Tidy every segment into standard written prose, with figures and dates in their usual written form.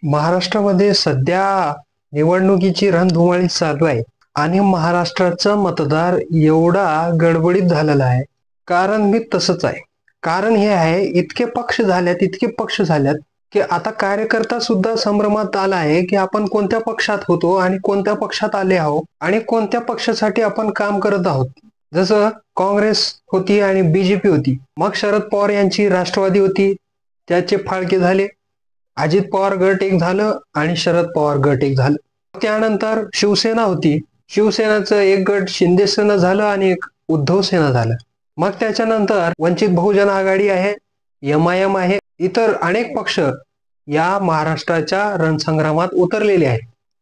महाराष्ट्रामध्ये सध्या निवडणुकीची रणधुमाळी चालू आहे आणि महाराष्ट्राचा मतदार एवढा गडबडीत झालेला आहे. कारण मी तसंच आहे. कारण हे आहे, इतके पक्ष झाल्यात की आता कार्यकर्ता सुद्धा संभ्रमात आला आहे की आपण कोणत्या पक्षात होतो आणि कोणत्या पक्षात आले आहोत आणि कोणत्या पक्षासाठी आपण काम करत आहोत. जसं काँग्रेस होती आणि बीजेपी होती, मग शरद पवार यांची राष्ट्रवादी होती, त्याचे फाळके झाले. अजित पवार गट एक झालं आणि शरद पवार गट एक झालं. त्यानंतर शिवसेना होती, शिवसेनाचं एक गट शिंदे सेना झालं आणि एक उद्धव सेना झालं. मग त्याच्यानंतर वंचित बहुजन आघाडी आहे, MIM आहे, इतर अनेक पक्ष या महाराष्ट्राच्या रणसंग्रामात उतरलेले आहेत.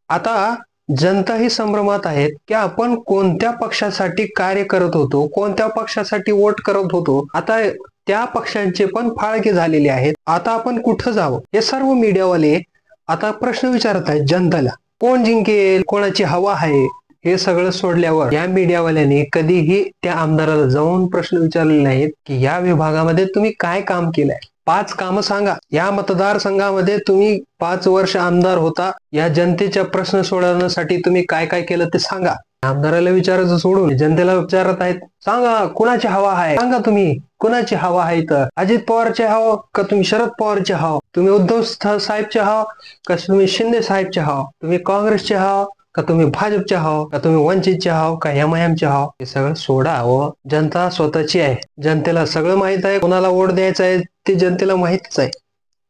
आता जनता ही संभ्रमात आहेत की आपण कोणत्या पक्षासाठी कार्य करत होतो, कोणत्या पक्षासाठी वोट करत होतो. आता त्या पक्षांचे पण फाळके झालेले आहेत. आता आपण कुठं जावं, हे सर्व मीडियावाले आता प्रश्न विचारत आहेत जनताला. कोण जिंकेल, कोणाची हवा आहे, हे सगळं सोडल्यावर या मीडियावाल्यांनी कधीही त्या आमदाराला जाऊन प्रश्न विचारले नाहीत की या विभागामध्ये तुम्ही काय काम केलंय, 5 कामं सांगा. या मतदारसंघामध्ये तुम्ही 5 वर्ष आमदार होता, या जनतेच्या प्रश्न सोडवण्यासाठी तुम्ही काय काय केलं ते सांगा. आमदाराला विचारायचं सोडून जनतेला विचारत आहेत, सांगा कुणाची हवा आहे, सांगा तुम्ही कुणाची हवा आहे. तर अजित पवारचे हवा का तुम्ही शरद पवारचे हवा, तुम्ही उद्धव साहेबचे हवा का तुम्ही शिंदे साहेबचे हवा, तुम्ही काँग्रेसचे हवा का तुम्ही भाजपचे हवा का तुम्ही वंचितचे हवा का MIM चे हवा. हे सगळं सोडा व जनता स्वतःची आहे. जनतेला सगळं माहित आहे, कोणाला वोट द्यायचं आहे ते जनतेला माहितच आहे.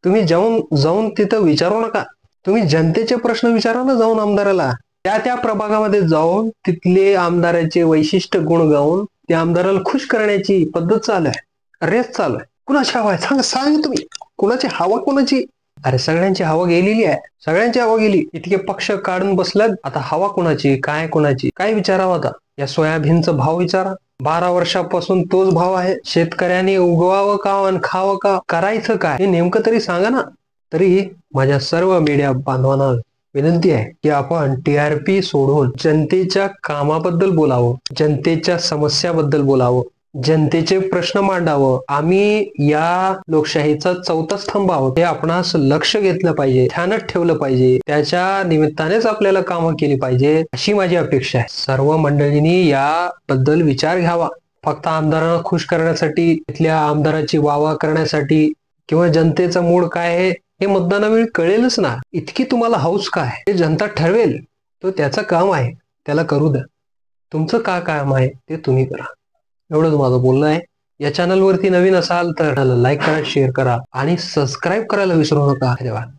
तुम्ही जाऊन तिथं विचारू नका. तुम्ही जनतेचे प्रश्न विचारा ना जाऊन आमदाराला. त्या प्रभागामध्ये जाऊन तिथले आमदाराचे वैशिष्ट्य गुण गाऊन त्या आमदाराला खुश करण्याची पद्धत चालू आहे, रेस चालू आहे. कुणाची हवा आहे सांग तुम्ही, कुणाची हवा कोणाची. अरे सगळ्यांची हवा गेलेली आहे, सगळ्यांची हवा गेली. इतके पक्ष काढून बसलात, आता हवा कोणाची, काय कोणाची, काय विचारावं. आता या सोयाबीनचा भाव विचारा, 12 वर्षापासून तोच भाव आहे. शेतकऱ्यांनी उगवावं का आणि खावं का, करायचं काय हे नेमकं तरी सांगा ना. तरी माझ्या सर्व मीडिया बांधवांना विनंती आहे की आपण TRP सोडून जनतेच्या कामाबद्दल बोलावं, जनतेच्या समस्याबद्दल बोलावं, जनतेचे प्रश्न मांडावं. आम्ही या लोकशाहीचा चौथा स्तंभ आहोत हे आपणास लक्ष घेतलं पाहिजे, ध्यानात ठेवलं पाहिजे. त्याच्या निमित्तानेच आपल्याला कामं केली पाहिजे अशी माझी अपेक्षा आहे. सर्व मंडळींनी याबद्दल विचार घ्यावा. फक्त आमदारांना खुश करण्यासाठी, तिथल्या आमदाराची वावा करण्यासाठी किंवा जनतेचा मूड काय आहे हे मतदानावेळी कळेलच ना. इतकी तुम्हाला हौस काय, हे जनता ठरवेल. तो त्याचं काम आहे, त्याला करू द्या. तुमचं काय काम आहे ते तुम्ही करा. एवढंच माझं बोलणं आहे. या चॅनलवरती नवीन असाल तर लाईक करा, शेअर करा आणि सबस्क्राईब करायला विसरू नका. धन्यवाद.